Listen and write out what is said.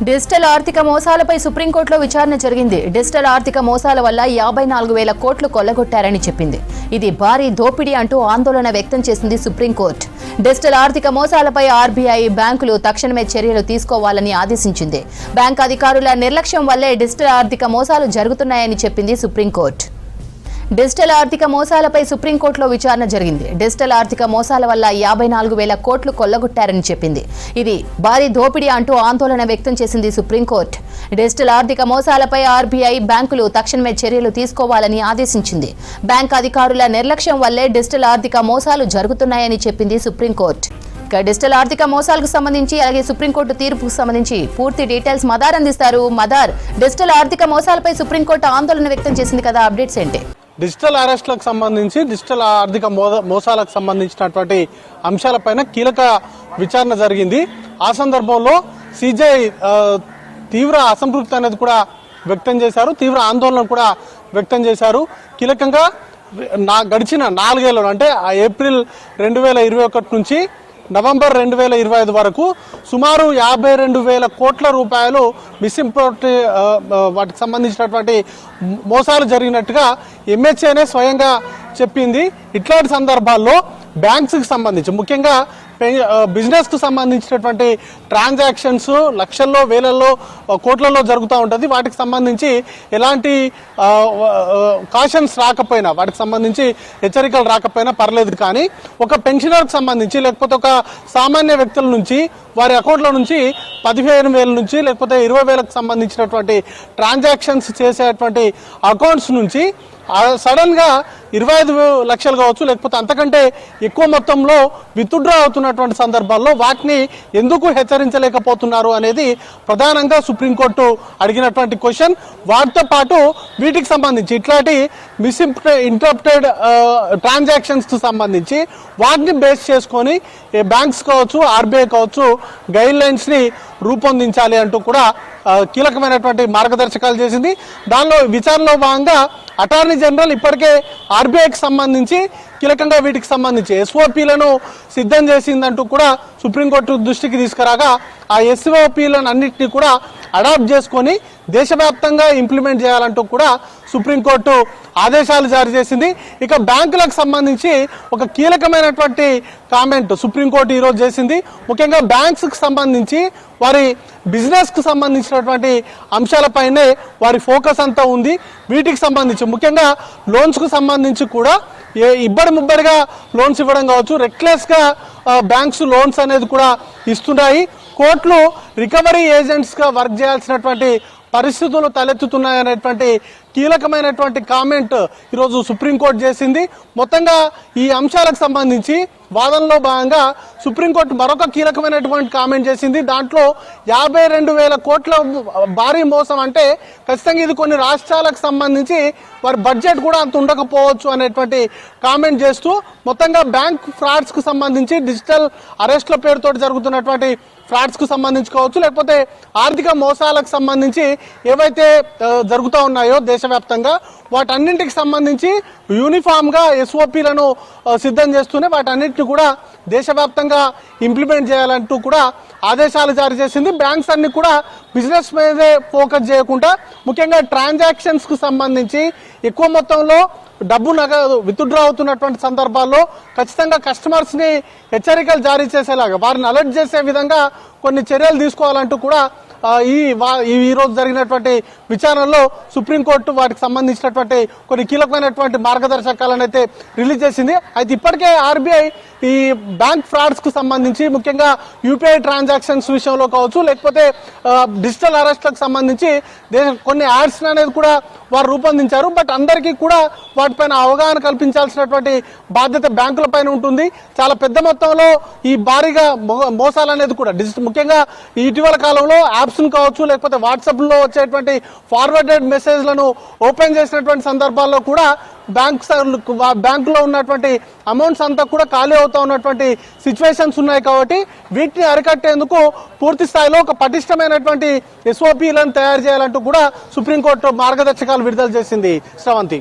Digital ఆర్థిక మోసాలపై సుప్రీంకోర్టులో విచారణ జరిగింది. డిజిటల్ ఆర్థిక మోసాల వల్ల 54,000 కోట్లు కొల్లగొట్టారని చెప్పింది. ఇది భారీ దోపిడీ అంటూ ఆందోళన వ్యక్తం చేసింది సుప్రీంకోర్టు. డిజిటల్ ఆర్థిక మోసాలపై ఆర్బీఐ, బ్యాంకులు తక్షణమే చర్యలు తీసుకోవాలని ఆదేశించింది. బ్యాంకు అధికారుల నిర్లక్ష్యం వల్లే డిజిటల్ ఆర్థిక మోసాలు జరుగుతున్నాయని చెప్పింది సుప్రీంకోర్టు. డిజిటల్ ఆర్థిక మోసాలపై సుప్రీంకోర్టులో విచారణ జరిగింది. డిజిటల్ ఆర్థిక మోసాల వల్ల 54,000 కోట్లు కొల్లగొట్టారని చెప్పింది. ఇది భారీ దోపిడీ అంటూ ఆందోళన వ్యక్తం చేసింది సుప్రీంకోర్టు. డిజిటల్ ఆర్థిక మోసాలపై ఆర్బీఐ, బ్యాంకులు తక్షణమే చర్యలు తీసుకోవాలని ఆదేశించింది. బ్యాంకు అధికారుల నిర్లక్ష్యం వల్లే డిజిటల్ ఆర్థిక మోసాలు జరుగుతున్నాయని చెప్పింది సుప్రీంకోర్టు. డిజిటల్ ఆర్థిక మోసాలకు సంబంధించి అలాగే సుప్రీంకోర్టు తీర్పుకు సంబంధించి పూర్తి డీటెయిల్స్ మదార్ అందిస్తారు. మదార్, డిజిటల్ ఆర్థిక మోసాలపై సుప్రీంకోర్టు ఆందోళన వ్యక్తం చేసింది కదా, అప్డేట్స్ ఏంటి? డిజిటల్ అరెస్ట్లకు సంబంధించి డిజిటల్ ఆర్థిక మోసాలకు సంబంధించినటువంటి అంశాలపైన కీలక విచారణ జరిగింది. ఆ సందర్భంలో సిజేఐ తీవ్ర అసంతృప్తి అనేది కూడా వ్యక్తం చేశారు, తీవ్ర ఆందోళన కూడా వ్యక్తం చేశారు. కీలకంగా గడిచిన 4 ఏళ్లలో అంటే ఏప్రిల్ 2021 నుంచి నవంబర్ 2025 వరకు సుమారు 52,000 కోట్ల రూపాయలు మిస్ఇంపోర్ట్ వాటికి సంబంధించినటువంటి మోసాలు జరిగినట్టుగా ఎంహెచ్ఏనే స్వయంగా చెప్పింది. ఇట్లాంటి సందర్భాల్లో బ్యాంక్స్కి సంబంధించి ముఖ్యంగా బిజినెస్ కు సంబంధించినటువంటి ట్రాన్సాక్షన్స్ లక్షల్లో, వేలల్లో, కోట్లలో జరుగుతూ ఉంటుంది. వాటికి సంబంధించి ఎలాంటి కాషన్స్ రాకపోయినా, వాటికి సంబంధించి హెచ్చరికలు రాకపోయినా పర్లేదు. కానీ ఒక పెన్షనర్కి సంబంధించి లేకపోతే ఒక సామాన్య వ్యక్తుల నుంచి వారి అకౌంట్ల నుంచి 15,000 నుంచి లేకపోతే 20,000కు సంబంధించినటువంటి ట్రాన్సాక్షన్స్ చేసేటువంటి అకౌంట్స్ నుంచి సడన్ గా 25 లక్షలు కావచ్చు లేకపోతే అంతకంటే ఎక్కువ మొత్తంలో విత్డ్రా అవుతున్నటువంటి సందర్భాల్లో వాటిని ఎందుకు హెచ్చరించలేకపోతున్నారు అనేది ప్రధానంగా సుప్రీంకోర్టు అడిగినటువంటి క్వశ్చన్. వాటితో పాటు వీటికి సంబంధించి ఇట్లాంటి మిస్ఇంటర్ప్టెడ్ ట్రాన్సాక్షన్స్ కు సంబంధించి వాటిని బేస్ చేసుకొని బ్యాంక్స్ కావచ్చు, ఆర్బీఐ కావచ్చు గైడ్ లైన్స్ ని రూపొందించాలి అంటూ కూడా కీలకమైనటువంటి మార్గదర్శకాలు చేసింది. దానిలో విచారణలో భాగంగా అటార్నీ జనరల్ ఇప్పటికే ఆర్బీఐకి సంబంధించి కీలకంగా వీటికి సంబంధించి ఎస్ఓపీలను సిద్ధం చేసిందంటూ కూడా సుప్రీంకోర్టు దృష్టికి తీసుకురాగా ఆ ఎస్ఓపీలను అన్నింటినీ కూడా అడాప్ట్ చేసుకొని దేశవ్యాప్తంగా ఇంప్లిమెంట్ చేయాలంటూ కూడా సుప్రీంకోర్టు ఆదేశాలు జారీ చేసింది. ఇక బ్యాంకులకు సంబంధించి ఒక కీలకమైనటువంటి కామెంట్ సుప్రీంకోర్టు ఈరోజు చేసింది. ముఖ్యంగా బ్యాంక్స్కి సంబంధించి వారి బిజినెస్కు సంబంధించినటువంటి అంశాలపైనే వారి ఫోకస్ అంతా ఉంది. వీటికి సంబంధించి ముఖ్యంగా లోన్స్కు సంబంధించి కూడా ముబ్బడిగా లోన్స్ ఇవ్వడం కావచ్చు, రెక్లెస్గా బ్యాంక్స్ లోన్స్ అనేది కూడా ఇస్తున్నాయి. కోర్టులు రికవరీ ఏజెంట్స్గా వర్క్ చేయాల్సినటువంటి పరిస్థితులు తలెత్తుతున్నాయనేటువంటి కీలకమైనటువంటి కామెంట్ ఈరోజు సుప్రీంకోర్టు చేసింది. మొత్తంగా ఈ అంశాలకు సంబంధించి వాదనలో భాగంగా సుప్రీంకోర్టు మరొక కీలకమైనటువంటి కామెంట్ చేసింది. దాంట్లో 52,000 కోట్ల భారీ మోసం అంటే ఖచ్చితంగా ఇది కొన్ని రాష్ట్రాలకు సంబంధించి వారి బడ్జెట్ కూడా అంత ఉండకపోవచ్చు అనేటువంటి కామెంట్ చేస్తూ మొత్తంగా బ్యాంక్ ఫ్రాడ్స్ కు సంబంధించి డిజిటల్ అరెస్ట్ల పేరుతో జరుగుతున్నటువంటి ఫ్రాడ్స్ కు సంబంధించి కావచ్చు లేకపోతే ఆర్థిక మోసాలకు సంబంధించి ఏవైతే జరుగుతూ ఉన్నాయో దేశవ్యాప్తంగా వాటన్నింటికి సంబంధించి యూనిఫామ్ గా ఎస్ఓపీలను సిద్ధం చేస్తూనే వాటన్నింటిని కూడా దేశవ్యాప్తంగా ఇంప్లిమెంట్ చేయాలంటూ కూడా ఆదేశాలు జారీ చేసింది. బ్యాంక్స్ అన్ని కూడా బిజినెస్ మీదే ఫోకస్ చేయకుండా ముఖ్యంగా ట్రాన్సాక్షన్స్ కు సంబంధించి ఎక్కువ మొత్తంలో డబ్బు నగదు విత్డ్రా అవుతున్నటువంటి సందర్భాల్లో ఖచ్చితంగా కస్టమర్స్ ని హెచ్చరికలు జారీ చేసేలాగా వారిని అలర్ట్ చేసే విధంగా కొన్ని చర్యలు తీసుకోవాలంటూ కూడా ఈ రోజు జరిగినటువంటి విచారణలో సుప్రీంకోర్టు వాటికి సంబంధించినటువంటి కొన్ని కీలకమైనటువంటి మార్గదర్శకాలను అయితే రిలీజ్ చేసింది. అయితే ఇప్పటికే ఆర్బీఐ ఈ బ్యాంక్ ఫ్రాడ్స్ కు సంబంధించి ముఖ్యంగా యూపీఐ ట్రాన్సాక్షన్స్ విషయంలో కావచ్చు లేకపోతే డిజిటల్ అరెస్ట్లకు సంబంధించి కొన్ని యాడ్స్ అనేది కూడా వారు రూపొందించారు. బట్ అందరికీ కూడా వాటిపైన అవగాహన కల్పించాల్సినటువంటి బాధ్యత బ్యాంకుల పైన ఉంటుంది. చాలా పెద్ద మొత్తంలో ఈ భారీగా మోసాలు అనేది కూడా ముఖ్యంగా ఇటీవల కాలంలో యాప్స్ కావచ్చు లేకపోతే వాట్సాప్ లో వచ్చేటువంటి ఫార్వర్డెడ్ మెసేజ్లను ఓపెన్ చేసినటువంటి సందర్భాల్లో కూడా బ్యాంకులో ఉన్నటువంటి అమౌంట్స్ అంతా కూడా ఖాళీ అవుతా ఉన్నటువంటి సిచ్యువేషన్స్ ఉన్నాయి. కాబట్టి వీటిని అరికట్టేందుకు పూర్తి స్థాయిలో ఒక పటిష్టమైనటువంటి ఎస్ఓపీలను తయారు చేయాలంటూ కూడా సుప్రీంకోర్టు మార్గదర్శకాలు విడుదల చేసింది. శ్రవంతి.